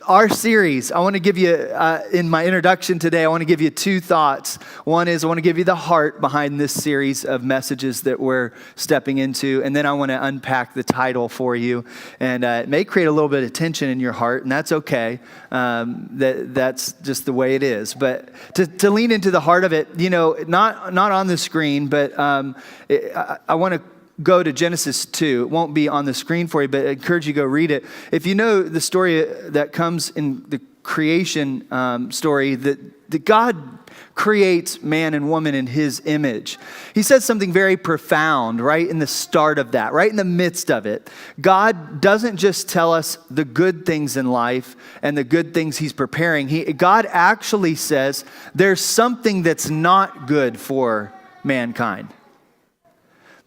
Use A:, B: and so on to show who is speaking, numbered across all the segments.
A: our series, I want to give you, in my introduction today, I want to give you two thoughts. One is I want to give you the heart behind this series of messages that we're stepping into. And then I want to unpack the title for you. And it may create a little bit of tension in your heart, and that's okay. That's just the way it is. But to lean into the heart of it, not on the screen, but I want to go to Genesis 2. It won't be on the screen for you, but I encourage you to go read it. If you know the story that comes in the creation story, that God creates man and woman in his image. He says something very profound right in the start of that, right in the midst of it. God doesn't just tell us the good things in life and the good things he's preparing. God actually says there's something that's not good for mankind.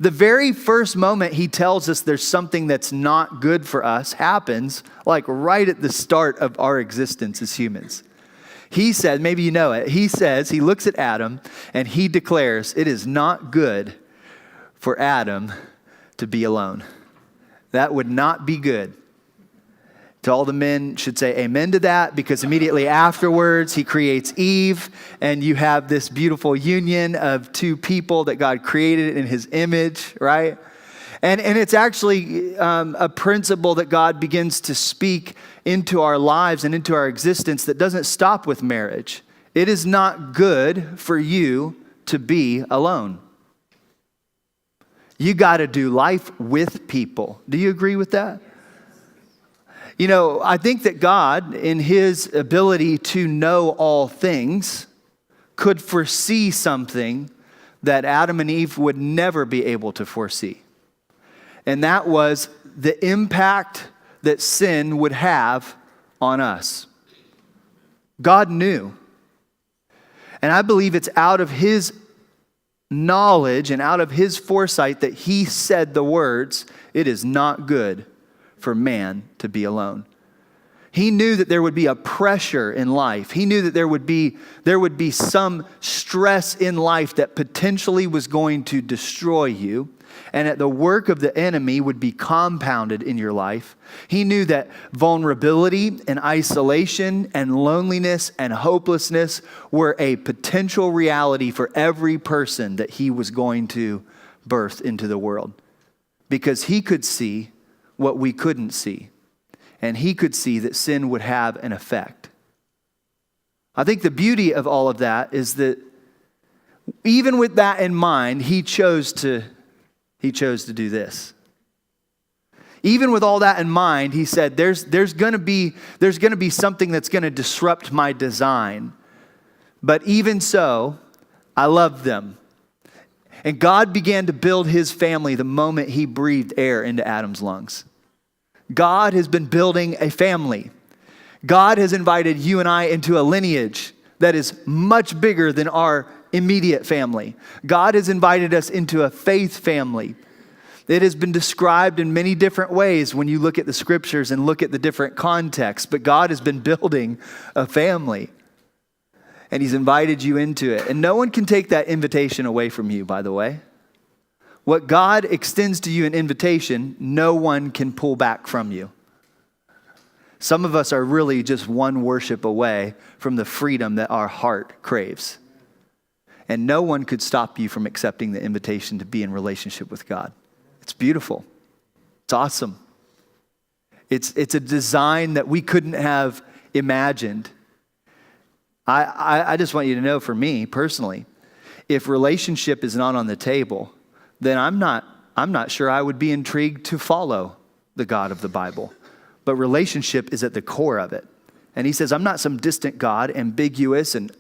A: The very first moment he tells us there's something that's not good for us happens like right at the start of our existence as humans. He said, maybe you know it, he looks at Adam and he declares it is not good for Adam to be alone. That would not be good. To all the men should say amen to that, because immediately afterwards he creates Eve, and you have this beautiful union of two people that God created in his image, right? And it's actually a principle that God begins to speak into our lives and into our existence that doesn't stop with marriage. It is not good for you to be alone. You got to do life with people. Do you agree with that? I think that God, in his ability to know all things, could foresee something that Adam and Eve would never be able to foresee. And that was the impact that sin would have on us. God knew. And I believe it's out of his knowledge and out of his foresight that he said the words, "It is not good for man to be alone." He knew that there would be a pressure in life. He knew that there would be some stress in life that potentially was going to destroy you, and that the work of the enemy would be compounded in your life. He knew that vulnerability and isolation and loneliness and hopelessness were a potential reality for every person that he was going to birth into the world, because he could see what we couldn't see. And he could see that sin would have an effect. I think the beauty of all of that is that even with that in mind, he chose to do this. Even with all that in mind, he said, there's going to be something that's going to disrupt my design. But even so, I love them. And God began to build his family the moment he breathed air into Adam's lungs. God has been building a family. God has invited you and I into a lineage that is much bigger than our immediate family. God has invited us into a faith family. It has been described in many different ways when you look at the scriptures and look at the different contexts, but God has been building a family. And he's invited you into it. And no one can take that invitation away from you, by the way. What God extends to you an invitation, no one can pull back from you. Some of us are really just one worship away from the freedom that our heart craves. And no one could stop you from accepting the invitation to be in relationship with God. It's beautiful. It's awesome. It's a design that we couldn't have imagined. I just want you to know, for me personally, if relationship is not on the table, then I'm not sure I would be intrigued to follow the God of the Bible. But relationship is at the core of it. And he says, I'm not some distant God, ambiguous and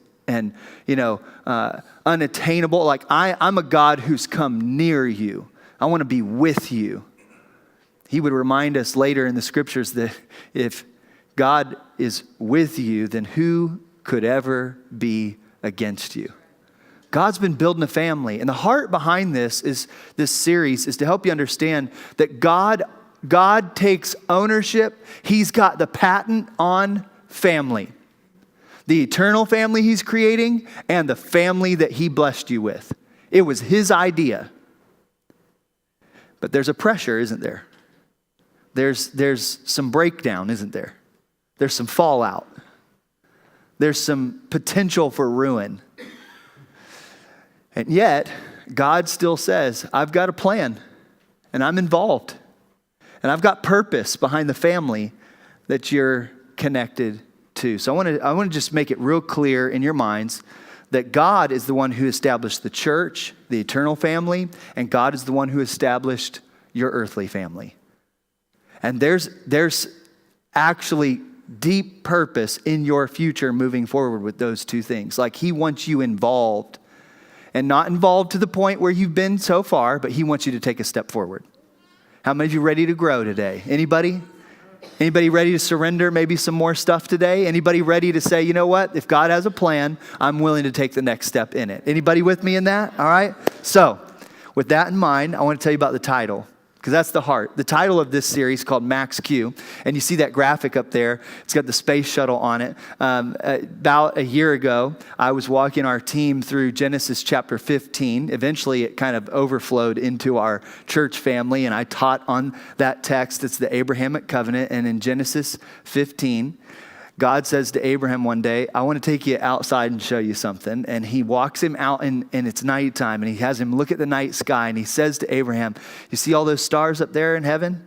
A: unattainable. Like I'm a God who's come near you. I want to be with you. He would remind us later in the scriptures that if God is with you, then who could ever be against you? God's been building a family. And the heart behind this series is to help you understand that God takes ownership. He's got the patent on family. The eternal family he's creating and the family that he blessed you with. It was his idea. But there's a pressure, isn't there? There's some breakdown, isn't there? There's some fallout. There's some potential for ruin. And yet, God still says, I've got a plan, and I'm involved. And I've got purpose behind the family that you're connected to. So I want to just make it real clear in your minds that God is the one who established the church, the eternal family, and God is the one who established your earthly family. And there's actually deep purpose in your future moving forward with those two things. Like he wants you involved, and not involved to the point where you've been so far, but he wants you to take a step forward. How many of you ready to grow today? Anybody? Anybody ready to surrender maybe some more stuff today? Anybody ready to say, you know what? If God has a plan, I'm willing to take the next step in it. Anybody with me in that? All right. So with that in mind, I want to tell you about the title, because that's the heart. The title of this series is called Max Q. And you see that graphic up there. It's got the space shuttle on it. About a year ago, I was walking our team through Genesis chapter 15. Eventually, it kind of overflowed into our church family, and I taught on that text. It's the Abrahamic covenant. And in Genesis 15, God says to Abraham one day, I want to take you outside and show you something. And he walks him out, and it's nighttime, and he has him look at the night sky, and he says to Abraham, you see all those stars up there in heaven?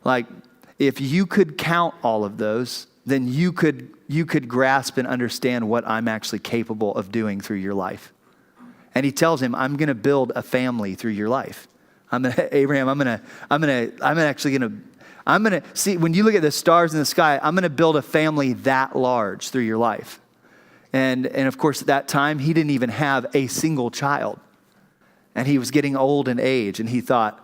A: Like, if you could count all of those, then you could grasp and understand what I'm actually capable of doing through your life. And he tells him, I'm going to build a family through your life. I'm going to see, when you look at the stars in the sky, I'm going to build a family that large through your life. And of course, at that time, he didn't even have a single child. And he was getting old in age. And he thought,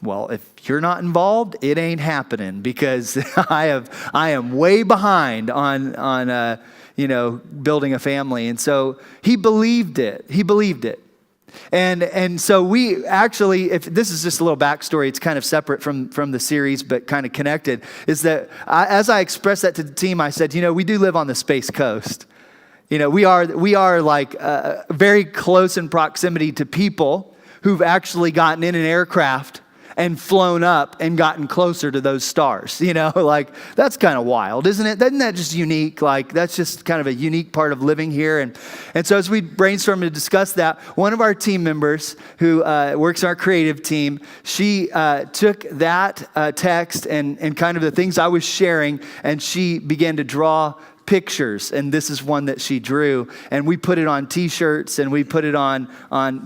A: well, if you're not involved, it ain't happening, because I am way behind on building a family. And so he believed it. And so we actually, if this is just a little backstory, it's kind of separate from the series, but kind of connected, is that as I expressed that to the team, I said, we do live on the Space Coast. We are like very close in proximity to people who've actually gotten in an aircraft and flown up and gotten closer to those stars. Like, that's kind of wild, isn't it? Isn't that just unique? Like, that's just kind of a unique part of living here. And so as we brainstormed to discuss that, one of our team members who works in our creative team, she took that text and kind of the things I was sharing, and she began to draw pictures, and this is one that she drew, and we put it on t-shirts, and we put it on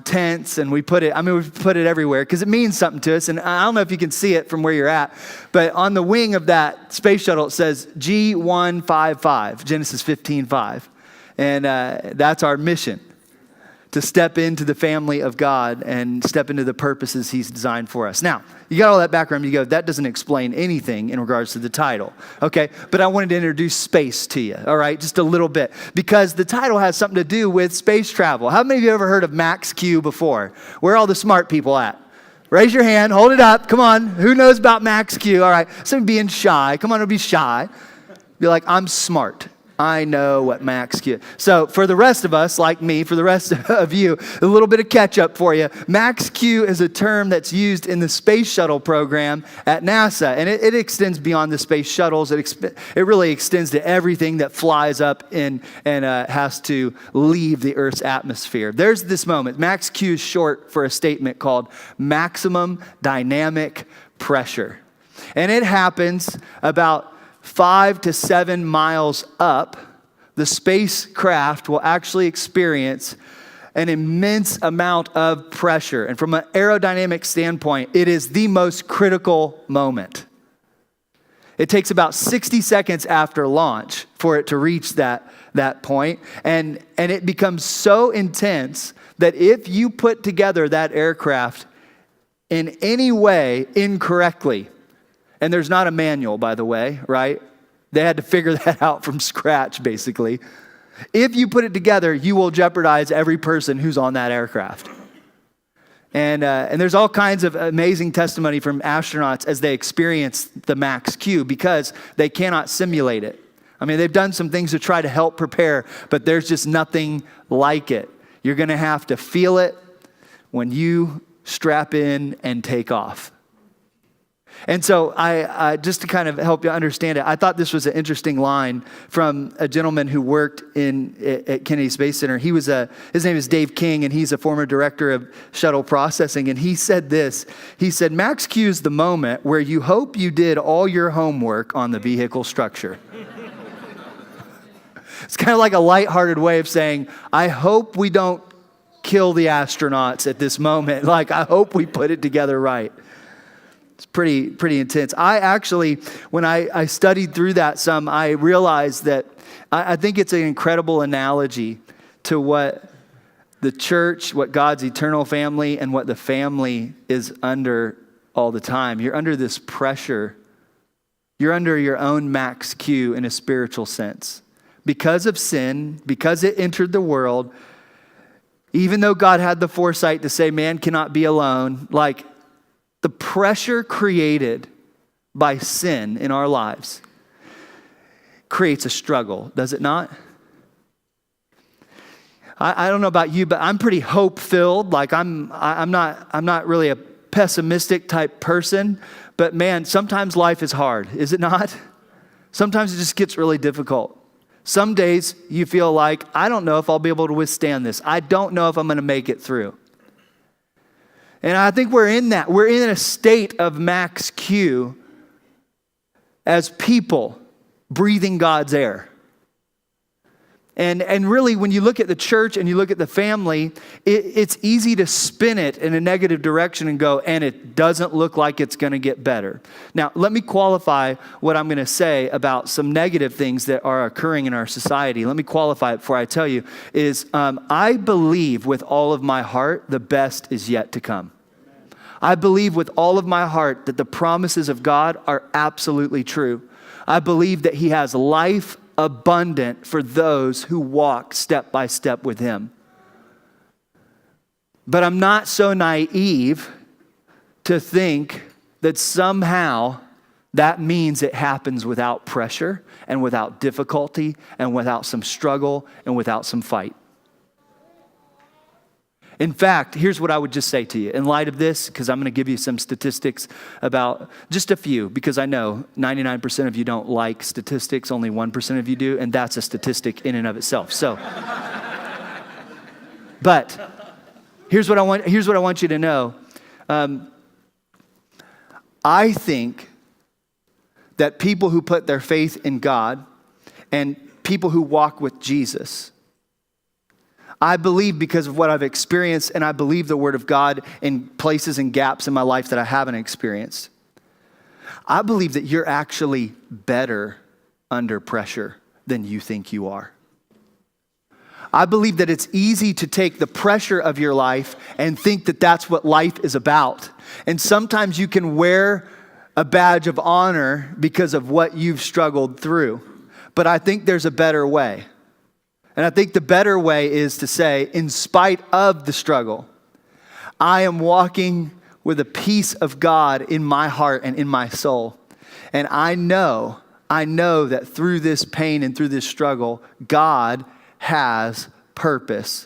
A: tents, and we put it everywhere because it means something to us. And I don't know if you can see it from where you're at, but on the wing of that space shuttle it says G155, Genesis 15:5, and that's our mission, to step into the family of God and step into the purposes he's designed for us. Now, you got all that background, you go, that doesn't explain anything in regards to the title, okay? But I wanted to introduce space to you, all right? Just a little bit, because the title has something to do with space travel. How many of you ever heard of Max Q before? Where are all the smart people at? Raise your hand, hold it up, come on. Who knows about Max Q? All right, some being shy. Come on, don't be shy. Be like, I'm smart. I know what Max Q. So for the rest of us, like me, for the rest of you, a little bit of catch up for you. Max Q is a term that's used in the space shuttle program at NASA, and it extends beyond the space shuttles. It really extends to everything that flies up and has to leave the Earth's atmosphere. There's this moment. Max Q is short for a statement called maximum dynamic pressure, and it happens about 5 to 7 miles up. The spacecraft will actually experience an immense amount of pressure. And from an aerodynamic standpoint, it is the most critical moment. It takes about 60 seconds after launch for it to reach that point. And it becomes so intense that if you put together that aircraft in any way incorrectly, and there's not a manual, by the way, right? They had to figure that out from scratch, basically. If you put it together, you will jeopardize every person who's on that aircraft. And there's all kinds of amazing testimony from astronauts as they experience the Max Q, because they cannot simulate it. I mean, they've done some things to try to help prepare, but there's just nothing like it. You're going to have to feel it when you strap in and take off. And so I just to kind of help you understand it, I thought this was an interesting line from a gentleman who worked at Kennedy Space Center. His name is Dave King, and he's a former director of shuttle processing. And he said this, he said, max Q is the moment where you hope you did all your homework on the vehicle structure. It's kind of like a lighthearted way of saying, I hope we don't kill the astronauts at this moment. Like, I hope we put it together right. It's pretty intense. I actually, when I studied through that some, I realized that I think it's an incredible analogy to what the church, what God's eternal family, and what the family is under all the time. You're under this pressure. You're under your own max Q in a spiritual sense. Because of sin, because it entered the world, even though God had the foresight to say man cannot be alone, like, the pressure created by sin in our lives creates a struggle, does it not? I don't know about you, but I'm pretty hope-filled. Like I'm not really a pessimistic type person, but man, sometimes life is hard, is it not? Sometimes it just gets really difficult. Some days you feel like, I don't know if I'll be able to withstand this. I don't know if I'm going to make it through. And I think we're in that. We're in a state of max Q as people breathing God's air. And really, when you look at the church and you look at the family, it's easy to spin it in a negative direction and go, and it doesn't look like it's going to get better. Now, let me qualify what I'm going to say about some negative things that are occurring in our society. Let me qualify it before I tell you, is I believe with all of my heart the best is yet to come. I believe with all of my heart that the promises of God are absolutely true. I believe that He has life abundant for those who walk step by step with Him. But I'm not so naive to think that somehow that means it happens without pressure and without difficulty and without some struggle and without some fight. In fact, here's what I would just say to you. In light of this, because I'm going to give you some statistics about just a few, because I know 99% of you don't like statistics, only 1% of you do, and that's a statistic in and of itself. So, but here's what I want you to know. I think that people who put their faith in God and people who walk with Jesus, I believe because of what I've experienced, and I believe the Word of God in places and gaps in my life that I haven't experienced. I believe that you're actually better under pressure than you think you are. I believe that it's easy to take the pressure of your life and think that that's what life is about. And sometimes you can wear a badge of honor because of what you've struggled through. But I think there's a better way. And I think the better way is to say, in spite of the struggle, I am walking with a peace of God in my heart and in my soul. And I know that through this pain and through this struggle, God has purpose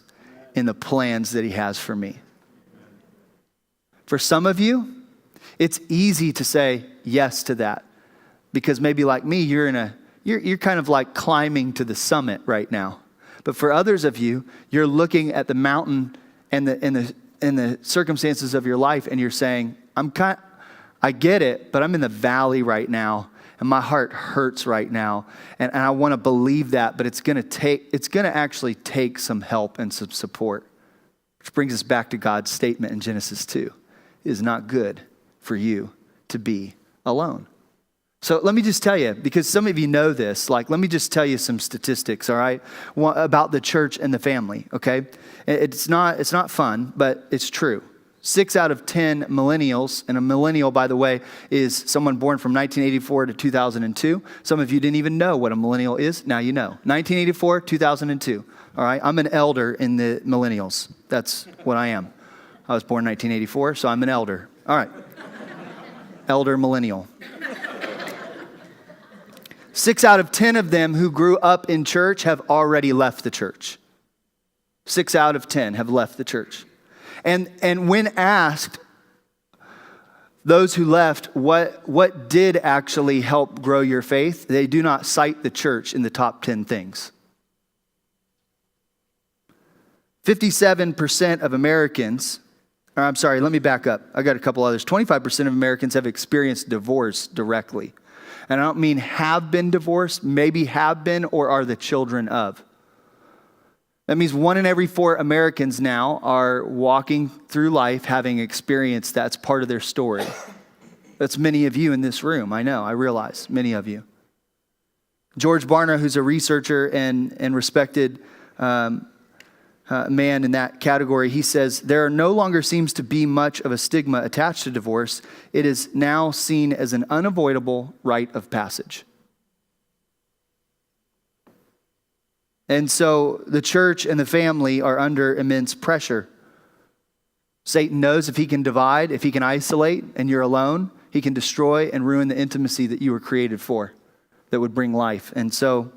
A: in the plans that He has for me. For some of you, it's easy to say yes to that. Because maybe like me, you're kind of like climbing to the summit right now. But for others of you, you're looking at the mountain and the circumstances of your life, and you're saying, I get it, but I'm in the valley right now, and my heart hurts right now, and I want to believe that, but it's going to actually take some help and some support. Which brings us back to God's statement in Genesis 2. It is not good for you to be alone. So let me just tell you, because some of you know this, let me just tell you some statistics, all right, about the church and the family, okay? It's not fun, but it's true. 6 out of 10 millennials, and a millennial, by the way, is someone born from 1984 to 2002. Some of you didn't even know what a millennial is. Now you know. 1984, 2002, all right? I'm an elder in the millennials. That's what I am. I was born in 1984, so I'm an elder. All right. Elder millennial. 6 out of 10 of them who grew up in church have already left the church. 6 out of 10 have left the church. And when asked those who left, what did actually help grow your faith? They do not cite the church in the top 10 things. 57% of Americans, or I'm sorry, let me back up. I got a couple others. 25% of Americans have experienced divorce directly. And I don't mean have been divorced, maybe have been or are the children of. That means 1 in every 4 Americans now are walking through life having experienced that's part of their story. That's many of you in this room. I know, I realize, many of you. George Barna, who's a researcher and respected man in that category, he says, there no longer seems to be much of a stigma attached to divorce. It is now seen as an unavoidable rite of passage. And so the church and the family are under immense pressure. Satan knows if he can divide, if he can isolate and you're alone, he can destroy and ruin the intimacy that you were created for, that would bring life. And so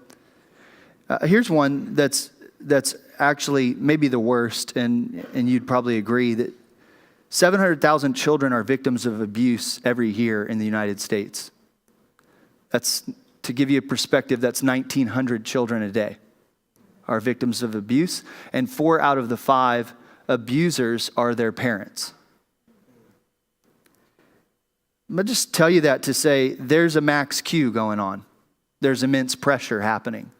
A: here's one that's actually maybe the worst, and you'd probably agree that 700,000 children are victims of abuse every year in the United States. That's, to give you a perspective, that's 1,900 children a day are victims of abuse, and 4 out of the 5 abusers are their parents. I'm going to just tell you that to say there's a max Q going on. There's immense pressure happening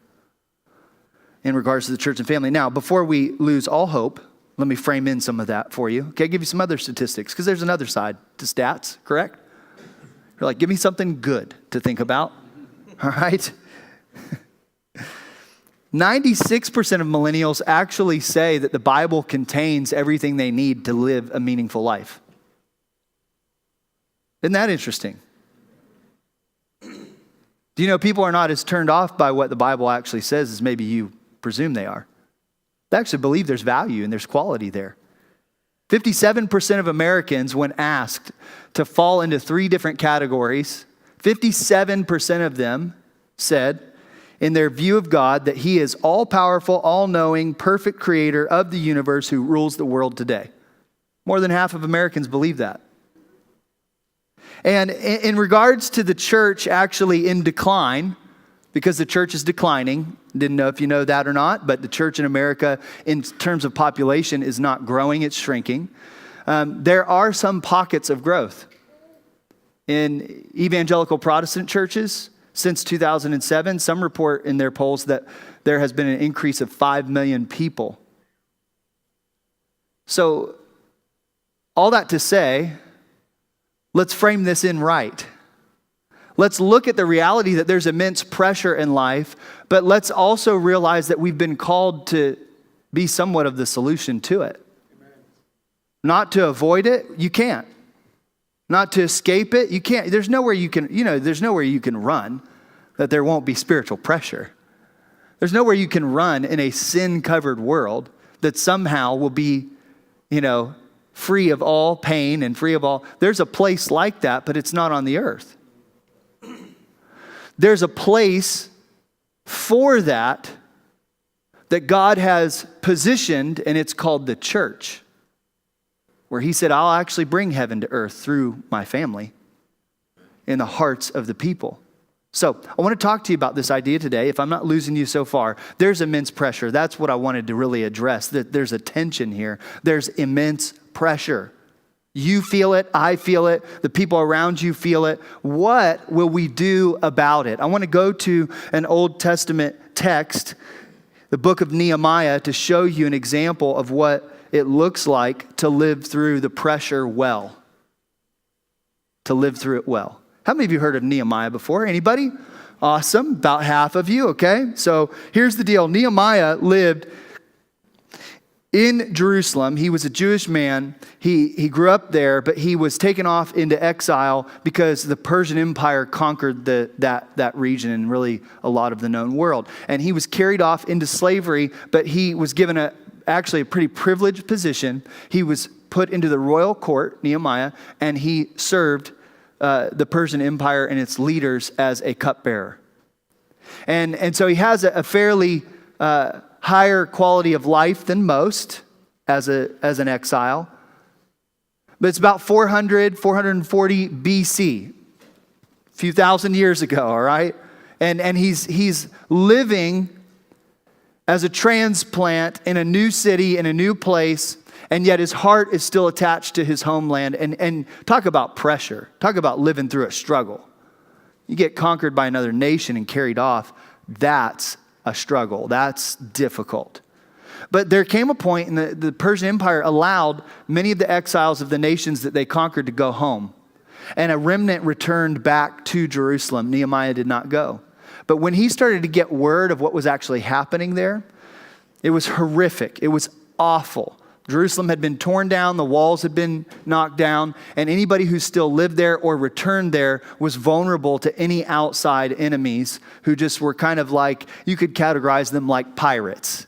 A: in regards to the church and family. Now, before we lose all hope, let me frame in some of that for you. Okay, give you some other statistics, because there's another side to stats, correct? You're like, give me something good to think about, all right? 96% of millennials actually say that the Bible contains everything they need to live a meaningful life. Isn't that interesting? Do you know people are not as turned off by what the Bible actually says as maybe you presume they are? They actually believe there's value and there's quality there. 57% of Americans, when asked to fall into 3 different categories, 57% of them said, in their view of God, that he is all-powerful, all-knowing, perfect creator of the universe who rules the world today. More than half of Americans believe that. And in regards to the church actually in decline, because the church is declining, didn't know if you know that or not, but the church in America, in terms of population, is not growing, it's shrinking. There are some pockets of growth. In evangelical Protestant churches, since 2007, some report in their polls that there has been an increase of 5 million people. So, all that to say, let's frame this in right. Let's look at the reality that there's immense pressure in life, but let's also realize that we've been called to be somewhat of the solution to it. Amen. Not to avoid it, you can't. Not to escape it, you can't. There's nowhere you can, there's nowhere you can run that there won't be spiritual pressure. There's nowhere you can run in a sin-covered world that somehow will be, free of all pain and free of all. There's a place like that, but it's not on the earth. There's a place for that God has positioned, and it's called the church, where he said, I'll actually bring heaven to earth through my family in the hearts of the people. So I want to talk to you about this idea today. If I'm not losing you so far, there's immense pressure. That's what I wanted to really address, that there's a tension here. There's immense pressure. You feel it, I feel it, the people around you feel it. What will we do about it? I want to go to an Old Testament text, the book of Nehemiah, to show you an example of what it looks like to live through the pressure well. To live through it well. How many of you heard of Nehemiah before? Anybody? Awesome. About half of you, okay? So here's the deal. Nehemiah lived in Jerusalem. He was a Jewish man. He grew up there, but he was taken off into exile because the Persian Empire conquered that region and really a lot of the known world. And he was carried off into slavery, but he was given actually a pretty privileged position. He was put into the royal court, Nehemiah, and he served the Persian Empire and its leaders as a cupbearer. And so he has a fairly higher quality of life than most as an exile. But it's about 440 BC, a few thousand years ago, all right? And he's living as a transplant in a new city, in a new place, and yet his heart is still attached to his homeland. And talk about pressure. Talk about living through a struggle. You get conquered by another nation and carried off. That's a struggle. That's difficult. But there came a point in the Persian Empire allowed many of the exiles of the nations that they conquered to go home. And a remnant returned back to Jerusalem. Nehemiah did not go. But when he started to get word of what was actually happening there, it was horrific. It was awful. Jerusalem had been torn down, the walls had been knocked down, and anybody who still lived there or returned there was vulnerable to any outside enemies who just were kind of like, you could categorize them like pirates.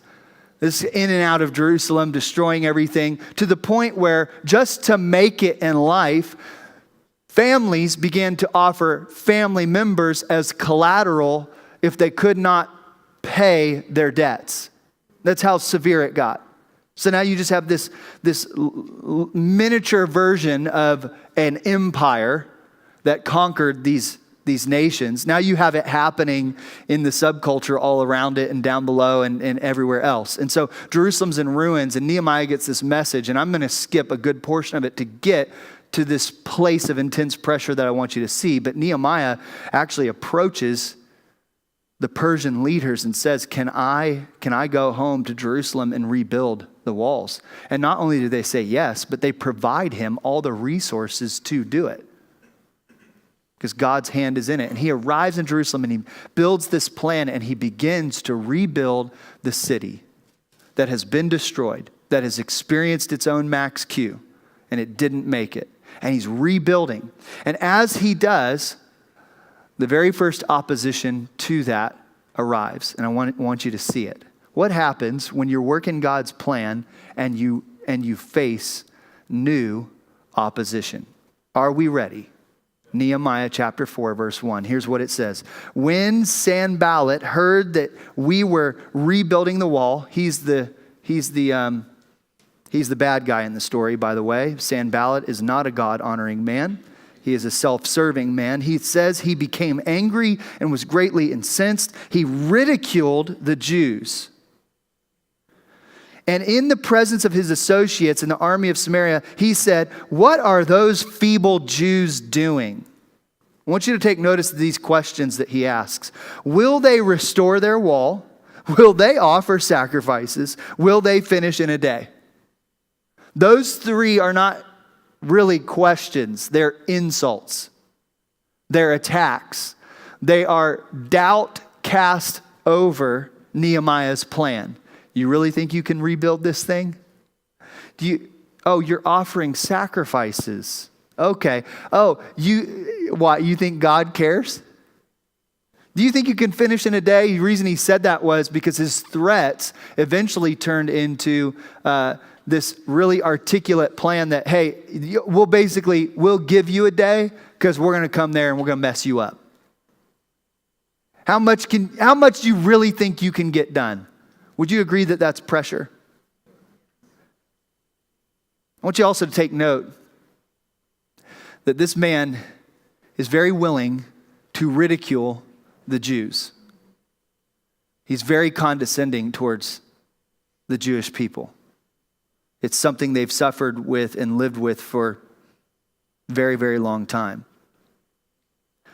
A: This in and out of Jerusalem, destroying everything, to the point where just to make it in life, families began to offer family members as collateral if they could not pay their debts. That's how severe it got. So now you just have this miniature version of an empire that conquered these nations. Now you have it happening in the subculture all around it and down below and everywhere else. And so Jerusalem's in ruins, and Nehemiah gets this message, and I'm going to skip a good portion of it to get to this place of intense pressure that I want you to see. But Nehemiah actually approaches the Persian leaders and says, can I go home to Jerusalem and rebuild the walls? And not only do they say yes, but they provide him all the resources to do it, because God's hand is in it. And he arrives in Jerusalem and he builds this plan, and he begins to rebuild the city that has been destroyed, that has experienced its own max Q, and it didn't make it. And he's rebuilding. And as he does, the very first opposition to that arrives. And I want you to see it. What happens when you're working God's plan and you face new opposition? Are we ready? Nehemiah chapter 4, verse 1. Here's what it says. When Sanballat heard that we were rebuilding the wall, he's the bad guy in the story, by the way. Sanballat is not a God-honoring man. He is a self-serving man. He says he became angry and was greatly incensed. He ridiculed the Jews. And in the presence of his associates in the army of Samaria, he said, what are those feeble Jews doing? I want you to take notice of these questions that he asks. Will they restore their wall? Will they offer sacrifices? Will they finish in a day? Those three are not really questions. They're insults. They're attacks. They are doubt cast over Nehemiah's plan. You really think you can rebuild this thing? You're offering sacrifices. Okay. You think God cares? Do you think you can finish in a day? The reason he said that was because his threats eventually turned into this really articulate plan that, hey, we'll give you a day because we're going to come there and we're going to mess you up. How much do you really think you can get done? Would you agree that that's pressure? I want you also to take note that this man is very willing to ridicule the Jews. He's very condescending towards the Jewish people. It's something they've suffered with and lived with for a very, very long time.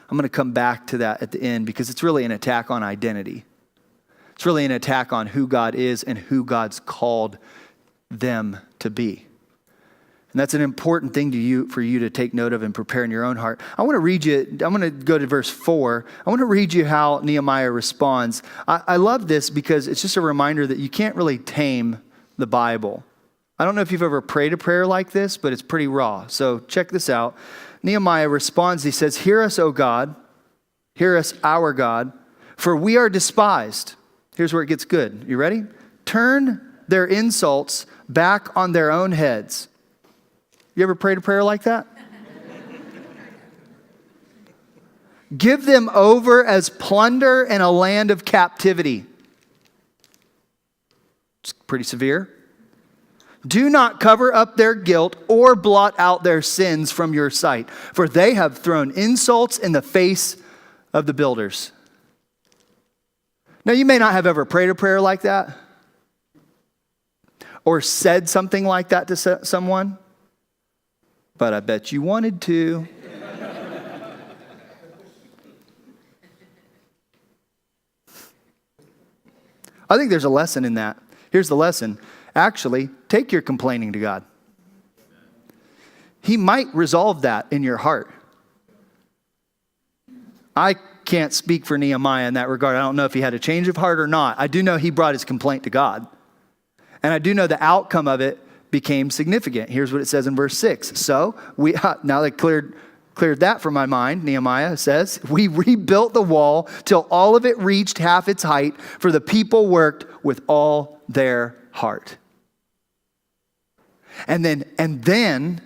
A: I'm going to come back to that at the end because it's really an attack on identity. It's really an attack on who God is and who God's called them to be. And that's an important thing for you to take note of and prepare in your own heart. I'm going to go to verse 4. I want to read you how Nehemiah responds. I love this because it's just a reminder that you can't really tame the Bible. I don't know if you've ever prayed a prayer like this, but it's pretty raw. So check this out. Nehemiah responds. He says, hear us, O God. Hear us, our God. For we are despised. Here's where it gets good. You ready? Turn their insults back on their own heads. You ever prayed a prayer like that? Give them over as plunder in a land of captivity. It's pretty severe. Do not cover up their guilt or blot out their sins from your sight, for they have thrown insults in the face of the builders. Now, you may not have ever prayed a prayer like that or said something like that to someone, but I bet you wanted to. I think there's a lesson in that. Here's the lesson. Actually, take your complaining to God. He might resolve that in your heart. I can't speak for Nehemiah in that regard. I don't know if he had a change of heart or not. I do know he brought his complaint to God. And I do know the outcome of it became significant. Here's what it says in verse 6. So, now they cleared that from my mind, Nehemiah says, we rebuilt the wall till all of it reached half its height, for the people worked with all their heart. And then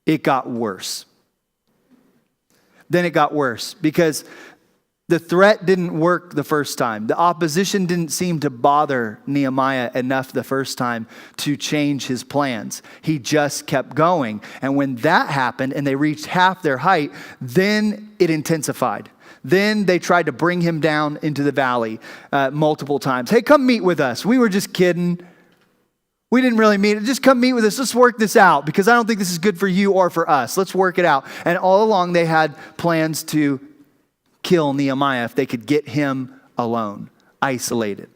A: it got worse. Then it got worse because the threat didn't work the first time. The opposition didn't seem to bother Nehemiah enough the first time to change his plans. He just kept going. And when that happened and they reached half their height, then it intensified. Then they tried to bring him down into the valley multiple times. Hey, come meet with us. We were just kidding. We didn't really meet. Just come meet with us. Let's work this out because I don't think this is good for you or for us. Let's work it out. And all along they had plans to kill Nehemiah if they could get him alone, isolated.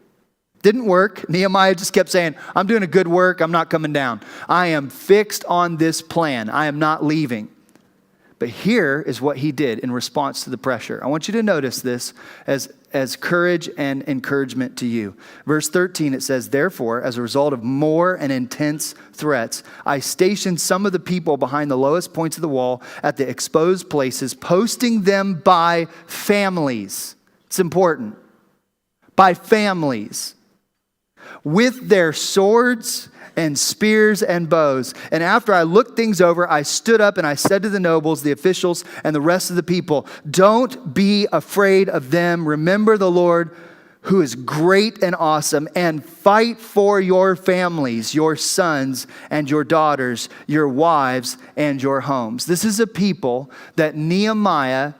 A: Didn't work. Nehemiah just kept saying, I'm doing a good work. I'm not coming down. I am fixed on this plan. I am not leaving. But here is what he did in response to the pressure. I want you to notice this as courage and encouragement to you. Verse 13, it says, therefore, as a result of more and intense threats, I stationed some of the people behind the lowest points of the wall at the exposed places, posting them by families. It's important. By families. With their swords and spears and bows. And after I looked things over, I stood up and I said to the nobles, the officials, and the rest of the people, don't be afraid of them. Remember the Lord who is great and awesome, and fight for your families, your sons and your daughters, your wives and your homes. This is a people that Nehemiah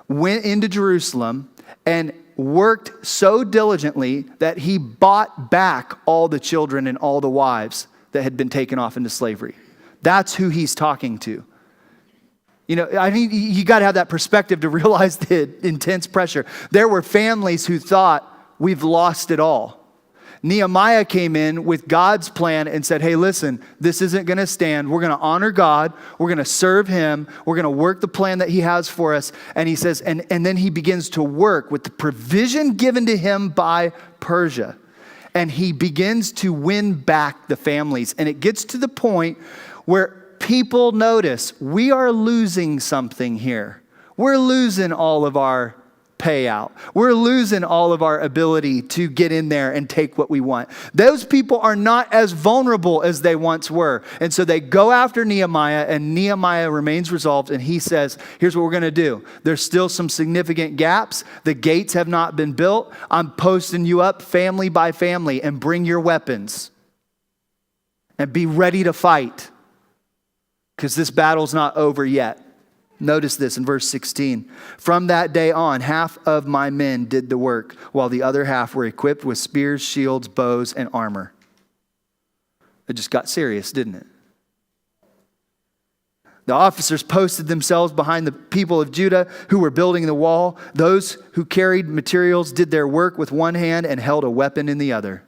A: went into Jerusalem and worked so diligently that he bought back all the children and all the wives that had been taken off into slavery. That's who he's talking to. You know, I mean, you got to have that perspective to realize the intense pressure. There were families who thought, we've lost it all. Nehemiah came in with God's plan and said, hey, listen, this isn't going to stand. We're going to honor God. We're going to serve him. We're going to work the plan that he has for us. And he says, and then he begins to work with the provision given to him by Persia. And he begins to win back the families. And it gets to the point where people notice we are losing something here. We're losing all of our payout. We're losing all of our ability to get in there and take what we want. Those people are not as vulnerable as they once were. And so they go after Nehemiah, and Nehemiah remains resolved, and he says, here's what we're going to do. There's still some significant gaps. The gates have not been built. I'm posting you up family by family, and bring your weapons and be ready to fight because this battle's not over yet. Notice this in verse 16. From that day on, half of my men did the work, while the other half were equipped with spears, shields, bows, and armor. It just got serious, didn't it? The officers posted themselves behind the people of Judah who were building the wall. Those who carried materials did their work with one hand and held a weapon in the other.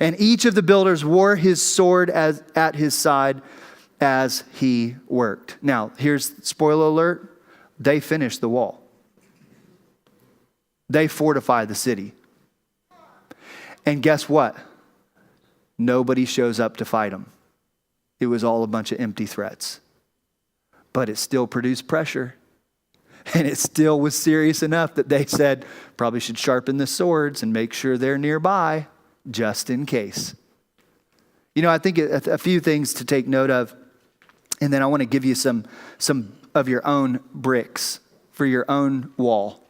A: And each of the builders wore his sword at his side as he worked. Now, here's spoiler alert. They finished the wall. They fortified the city. And guess what? Nobody shows up to fight them. It was all a bunch of empty threats. But it still produced pressure. And it still was serious enough that they said, probably should sharpen the swords and make sure they're nearby, just in case. You know, I think a few things to take note of. And then I want to give you some of your own bricks for your own wall.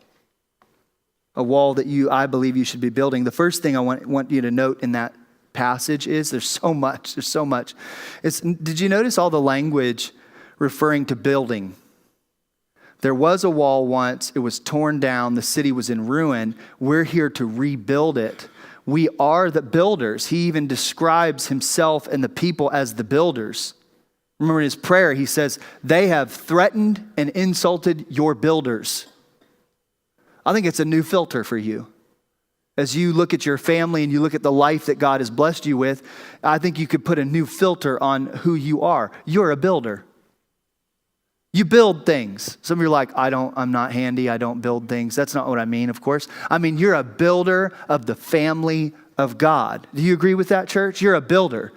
A: A wall that I believe you should be building. The first thing I want you to note in that passage is. There's so much. There's so much. Did you notice all the language referring to building? There was a wall once. It was torn down. The city was in ruin. We're here to rebuild it. We are the builders. He even describes himself and the people as the builders. Remember in his prayer, he says, they have threatened and insulted your builders. I think it's a new filter for you. As you look at your family and you look at the life that God has blessed you with, I think you could put a new filter on who you are. You're a builder. You build things. Some of you are like, I'm not handy. I don't build things. That's not what I mean, of course. I mean, you're a builder of the family of God. Do you agree with that, church? You're a builder.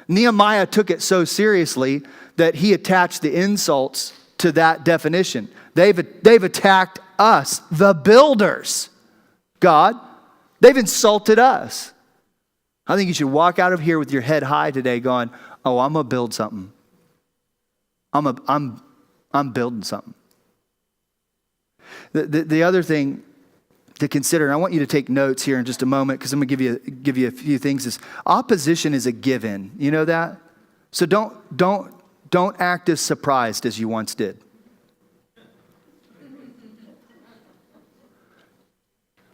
A: Nehemiah took it so seriously that he attached the insults to that definition. They've attacked us, the builders. God, they've insulted us. I think you should walk out of here with your head high today going, oh, I'm going to build something. I'm building something. The other thing to consider, and I want you to take notes here in just a moment because I'm going to give you a few things, is opposition is a given. You know that? So don't act as surprised as you once did.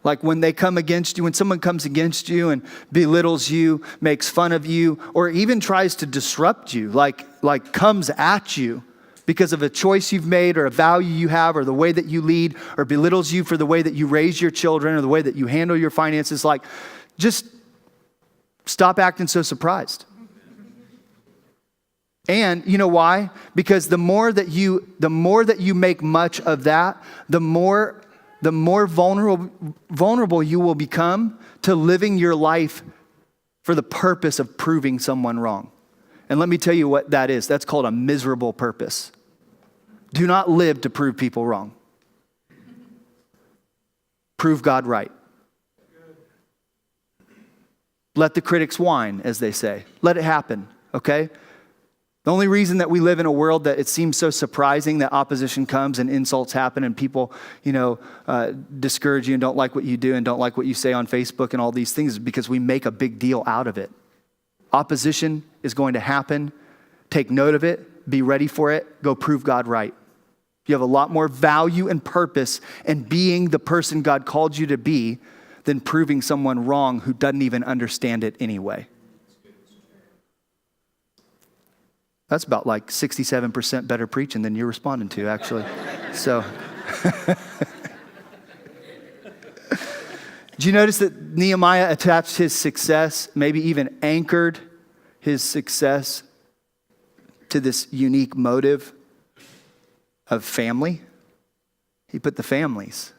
A: Like when they come against you, when someone comes against you and belittles you, makes fun of you, or even tries to disrupt you, like comes at you because of a choice you've made or a value you have or the way that you lead, or belittles you for the way that you raise your children or the way that you handle your finances, like just stop acting so surprised. And you know why? Because the more that you make much of that, the more vulnerable you will become to living your life for the purpose of proving someone wrong. And let me tell you what that is. That's called a miserable purpose. Do not live to prove people wrong. Prove God right. Let the critics whine, as they say. Let it happen, okay? The only reason that we live in a world that it seems so surprising that opposition comes and insults happen and people, discourage you and don't like what you do and don't like what you say on Facebook and all these things is because we make a big deal out of it. Opposition is going to happen. Take note of it. Be ready for it. Go prove God right. You have a lot more value and purpose in being the person God called you to be than proving someone wrong who doesn't even understand it anyway. That's about like 67% better preaching than you're responding to, actually. So, do you notice that Nehemiah attached his success, maybe even anchored his success to this unique motive of family? He put the families.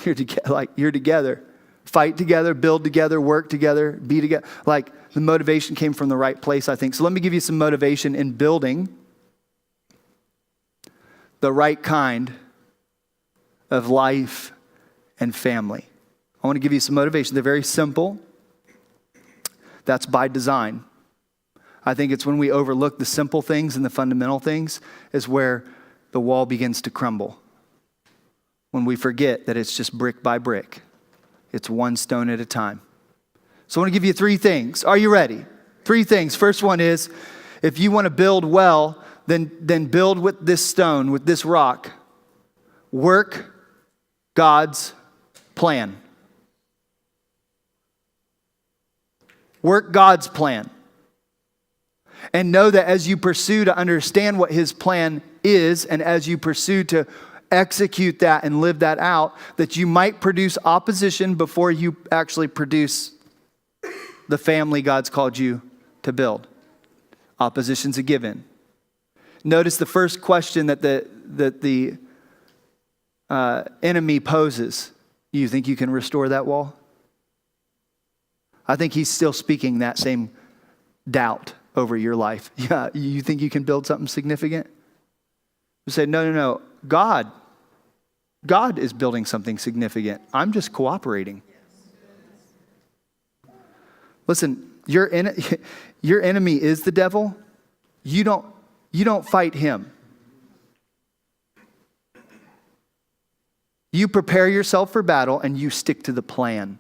A: You're together. Fight together, build together, work together, be together. Like the motivation came from the right place, I think. So let me give you some motivation in building the right kind of life and family. I want to give you some motivation. They're very simple. That's by design. I think it's when we overlook the simple things and the fundamental things is where the wall begins to crumble. When we forget that it's just brick by brick. It's one stone at a time. So I want to give you 3 things. Are you ready? 3 things. First one is, if you want to build well, then build with this stone, with this rock. Work God's plan. Work God's plan. And know that as you pursue to understand what his plan is, and as you pursue to execute that and live that out, that you might produce opposition before you actually produce the family God's called you to build. Opposition's a given. Notice the first question that the enemy poses. You think you can restore that wall? I think he's still speaking that same doubt over your life. Yeah, you think you can build something significant? You say, no. God is building something significant. I'm just cooperating. Listen, your enemy is the devil. You don't fight him. You prepare yourself for battle and you stick to the plan.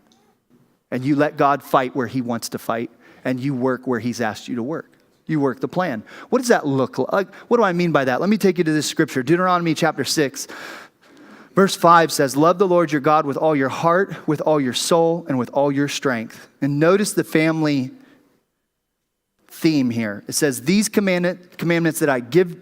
A: And you let God fight where he wants to fight. and you work where he's asked you to work. You work the plan. What does that look like? What do I mean by that? Let me take you to this scripture. Deuteronomy chapter 6, verse 5 says, love the Lord your God with all your heart, with all your soul, and with all your strength. And notice the family theme here. It says, these commandments that I give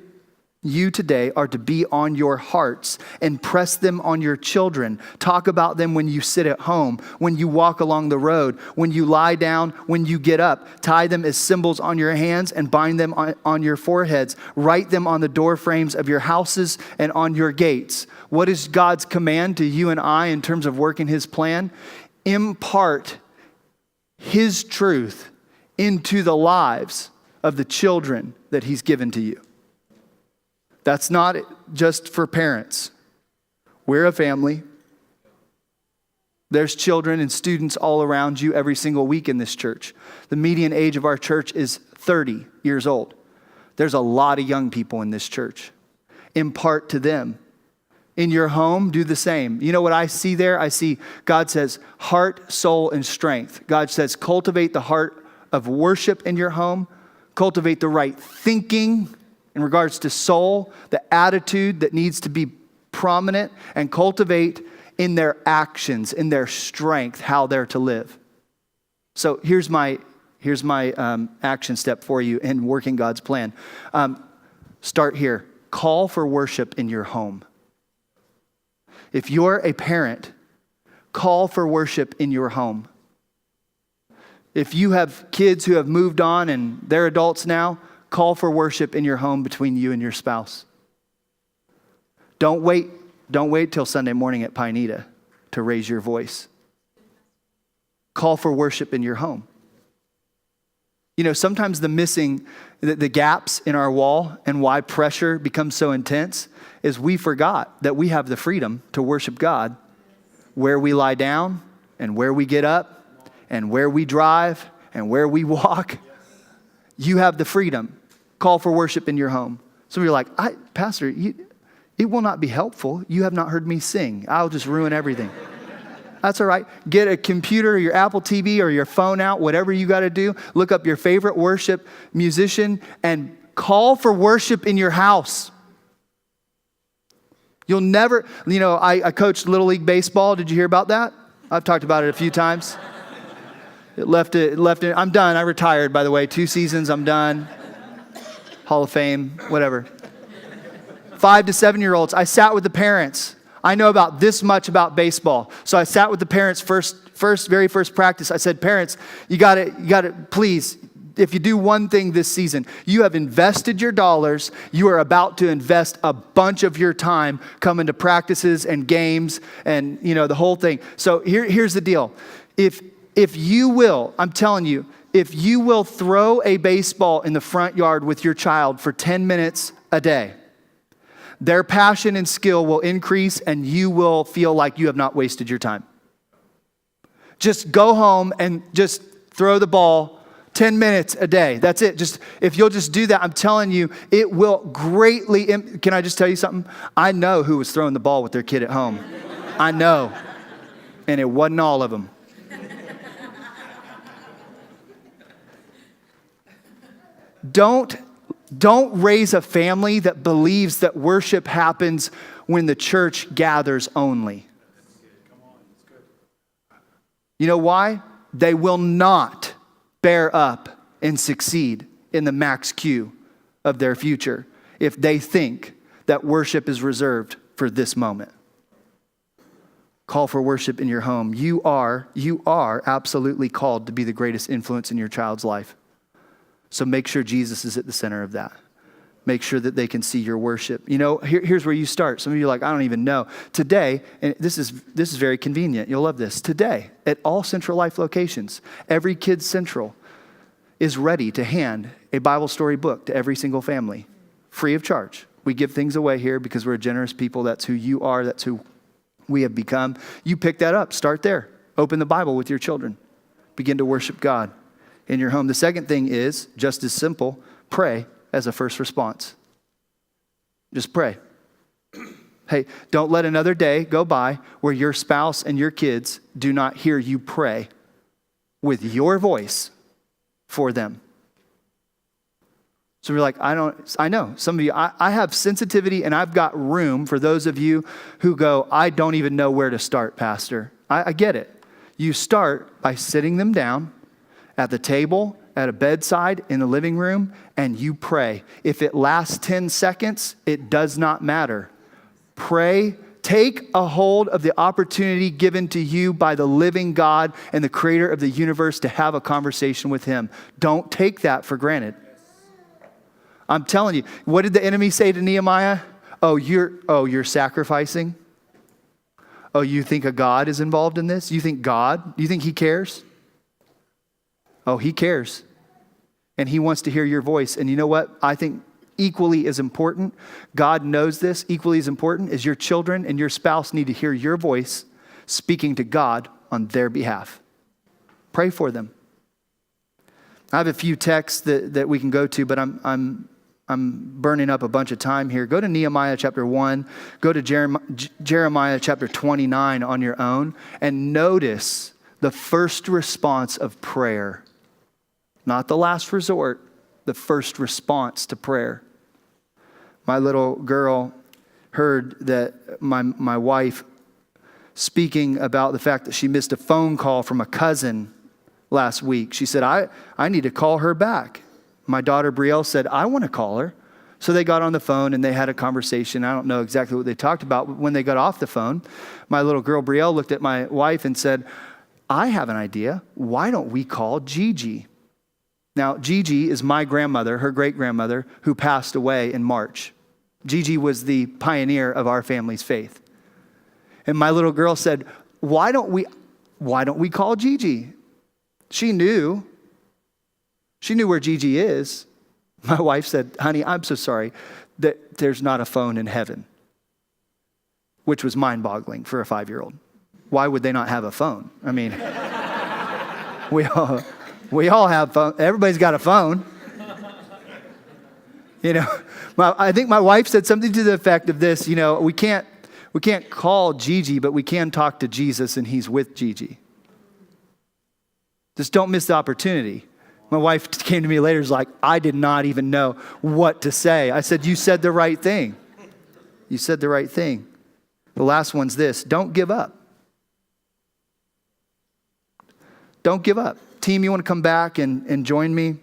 A: you today are to be on your hearts, and press them on your children. Talk about them when you sit at home, when you walk along the road, when you lie down, when you get up. Tie them as symbols on your hands and bind them on your foreheads. Write them on the door frames of your houses and on your gates. What is God's command to you and I in terms of working his plan? Impart his truth into the lives of the children that he's given to you. That's not just for parents. We're a family. There's children and students all around you every single week in this church. The median age of our church is 30 years old. There's a lot of young people in this church. Impart to them. In your home, do the same. You know what I see there? I see God says heart, soul, and strength. God says cultivate the heart of worship in your home. Cultivate the right thinking in regards to soul, the attitude that needs to be prominent, and cultivate in their actions, in their strength, how they're to live. So here's my action step for you in working God's plan. Start here. Call for worship in your home. If you're a parent, call for worship in your home. If you have kids who have moved on and they're adults now, call for worship in your home between you and your spouse. Don't wait till Sunday morning at Pineda to raise your voice. Call for worship in your home. You know, sometimes the gaps in our wall and why pressure becomes so intense is we forgot that we have the freedom to worship God where we lie down and where we get up and where we drive and where we walk. You have the freedom. Call for worship in your home. Some of you are like, Pastor, it will not be helpful. You have not heard me sing. I'll just ruin everything. That's all right. Get a computer or your Apple TV or your phone out, whatever you got to do. Look up your favorite worship musician and call for worship in your house. You'll never, I coached Little League Baseball. Did you hear about that? I've talked about it a few times. It left it. I'm done. I retired, by the way. 2 seasons, I'm done. Hall of Fame, whatever. 5 to 7-year-olds. I sat with the parents. I know about this much about baseball. So I sat with the parents very first practice. I said, parents, you got to, please, if you do one thing this season, you have invested your dollars. You are about to invest a bunch of your time coming to practices and games and, the whole thing. So here's the deal. If you will, I'm telling you, if you will throw a baseball in the front yard with your child for 10 minutes a day, their passion and skill will increase and you will feel like you have not wasted your time. Just go home and just throw the ball 10 minutes a day. That's it. If you'll just do that, I'm telling you, it will greatly, can I just tell you something? I know who was throwing the ball with their kid at home. I know. And it wasn't all of them. Don't raise a family that believes that worship happens when the church gathers only. You know why? They will not bear up and succeed in the max Q of their future if they think that worship is reserved for this moment. Call for worship in your home. You are absolutely called to be the greatest influence in your child's life. So make sure Jesus is at the center of that. Make sure that they can see your worship. Here's where you start. Some of you are like, I don't even know. Today, and this is very convenient. You'll love this. Today, at all Central Life locations, every Kids Central is ready to hand a Bible story book to every single family, free of charge. We give things away here because we're a generous people. That's who you are. That's who we have become. You pick that up. Start there. Open the Bible with your children. Begin to worship God in your home. The second thing is, just as simple, pray as a first response. Just pray. Hey, don't let another day go by where your spouse and your kids do not hear you pray with your voice for them. So we're like, I know, some of you, I have sensitivity and I've got room for those of you who go, I don't even know where to start, Pastor. I get it. You start by sitting them down at the table, at a bedside, in the living room, and you pray. If it lasts 10 seconds, it does not matter. Pray. Take a hold of the opportunity given to you by the living God and the creator of the universe to have a conversation with him. Don't take that for granted. I'm telling you, what did the enemy say to Nehemiah? Oh, you're sacrificing? Oh, you think a God is involved in this? You think he cares? Oh, he cares. And he wants to hear your voice. And you know what? I think equally as important, God knows this, equally as important is your children and your spouse need to hear your voice speaking to God on their behalf. Pray for them. I have a few texts that we can go to, but I'm burning up a bunch of time here. Go to Nehemiah chapter 1, go to Jeremiah chapter 29 on your own, and notice the first response of prayer. Not the last resort, the first response to prayer. My little girl heard that my wife speaking about the fact that she missed a phone call from a cousin last week. She said, I need to call her back. My daughter Brielle said, I want to call her. So they got on the phone and they had a conversation. I don't know exactly what they talked about, but when they got off the phone, my little girl Brielle looked at my wife and said, I have an idea. Why don't we call Gigi? Now, Gigi is my grandmother, her great-grandmother, who passed away in March. Gigi was the pioneer of our family's faith. And my little girl said, why don't we call Gigi? She knew where Gigi is. My wife said, honey, I'm so sorry that there's not a phone in heaven, which was mind-boggling for a 5-year-old. Why would they not have a phone? I mean, we all have phones. Everybody's got a phone. You know, I think my wife said something to the effect of this, you know, we can't call Gigi, but we can talk to Jesus and he's with Gigi. Just don't miss the opportunity. My wife came to me later, was like, I did not even know what to say. I said, you said the right thing. You said the right thing. The last one's this: don't give up. Don't give up. Team, you want to come back and join me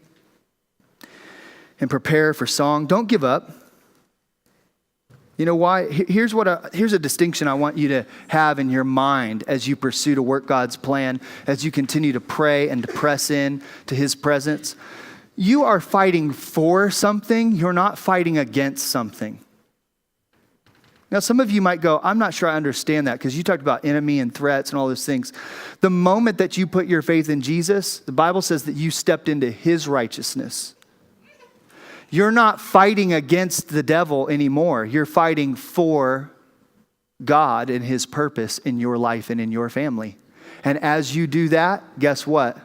A: and prepare for song? Don't give up. You know why? Here's a distinction I want you to have in your mind as you pursue to work God's plan, as you continue to pray and to press in to his presence. You are fighting for something. You're not fighting against something. Now, some of you might go, I'm not sure I understand that, because you talked about enemy and threats and all those things. The moment that you put your faith in Jesus, the Bible says that you stepped into his righteousness. You're not fighting against the devil anymore. You're fighting for God and his purpose in your life and in your family. And as you do that, guess what?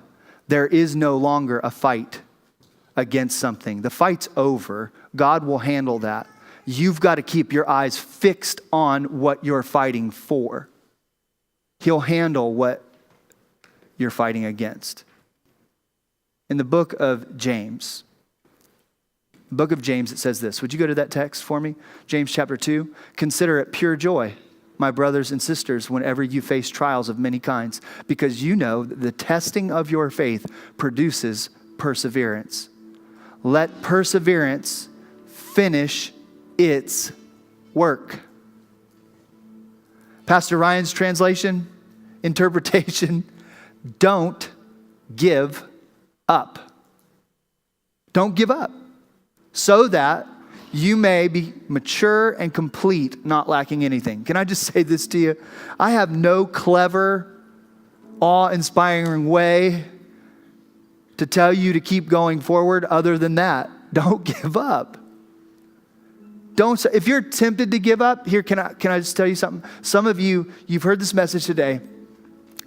A: There is no longer a fight against something. The fight's over. God will handle that. You've got to keep your eyes fixed on what you're fighting for. He'll handle what you're fighting against. In the book of James, it says this. Would you go to that text for me? James chapter 2. Consider it pure joy, my brothers and sisters, whenever you face trials of many kinds, because you know that the testing of your faith produces perseverance. Let perseverance finish its work. Pastor Ryan's translation, interpretation, don't give up. Don't give up, so that you may be mature and complete, not lacking anything. Can I just say this to you? I have no clever, awe-inspiring way to tell you to keep going forward other than that. Don't give up. If you're tempted to give up, here, can I just tell you something? Some of you, you've heard this message today.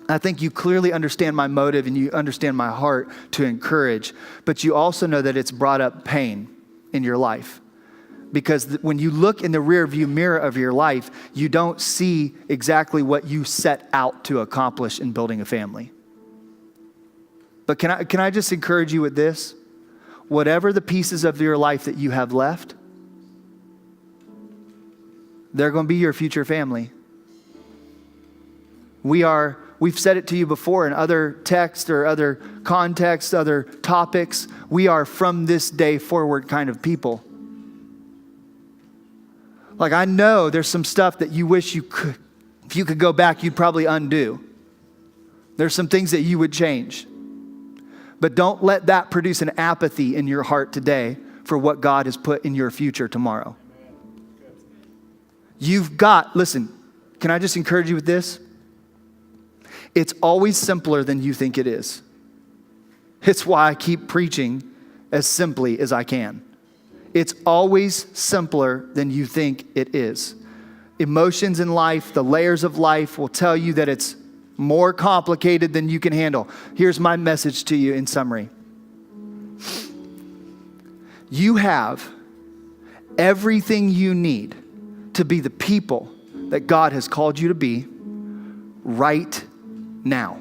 A: I think you clearly understand my motive and you understand my heart to encourage, but you also know that it's brought up pain in your life. Because when you look in the rear view mirror of your life, you don't see exactly what you set out to accomplish in building a family. But can I just encourage you with this? Whatever the pieces of your life that you have left, they're going to be your future family. We've said it to you before in other texts or other contexts, other topics. We are from this day forward kind of people. Like, I know there's some stuff that you wish you could, if you could go back, you'd probably undo. There's some things that you would change. But don't let that produce an apathy in your heart today for what God has put in your future tomorrow. Listen, can I just encourage you with this? It's always simpler than you think it is. It's why I keep preaching as simply as I can. It's always simpler than you think it is. Emotions in life, the layers of life will tell you that it's more complicated than you can handle. Here's my message to you in summary. You have everything you need to be the people that God has called you to be right now.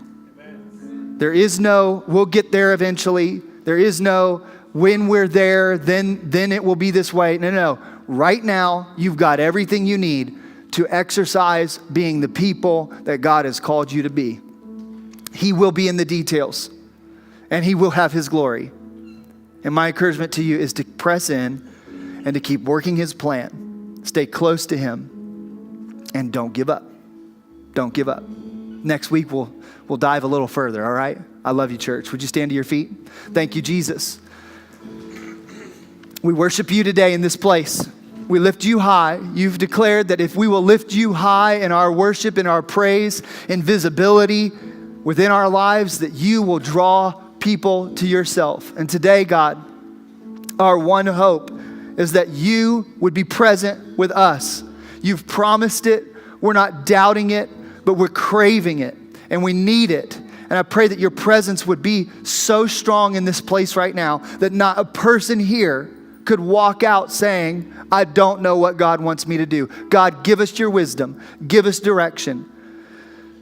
A: There is no, we'll get there eventually. There is no, when we're there, then it will be this way. No. Right now, you've got everything you need to exercise being the people that God has called you to be. He will be in the details, and He will have His glory. And my encouragement to you is to press in and to keep working His plan. Stay close to Him, and don't give up. Don't give up. Next week, we'll dive a little further, all right? I love you, church. Would you stand to your feet? Thank you, Jesus. We worship you today in this place. We lift you high. You've declared that if we will lift you high in our worship, in our praise, in visibility within our lives, that you will draw people to yourself. And today, God, our one hope is that you would be present with us. You've promised it. We're not doubting it, but we're craving it, and we need it. And I pray that your presence would be so strong in this place right now that not a person here could walk out saying, I don't know what God wants me to do. God, give us your wisdom. Give us direction.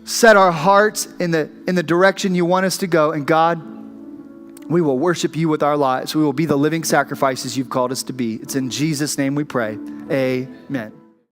A: Set our hearts in the direction you want us to go. And God, we will worship you with our lives. We will be the living sacrifices you've called us to be. It's in Jesus' name we pray. Amen.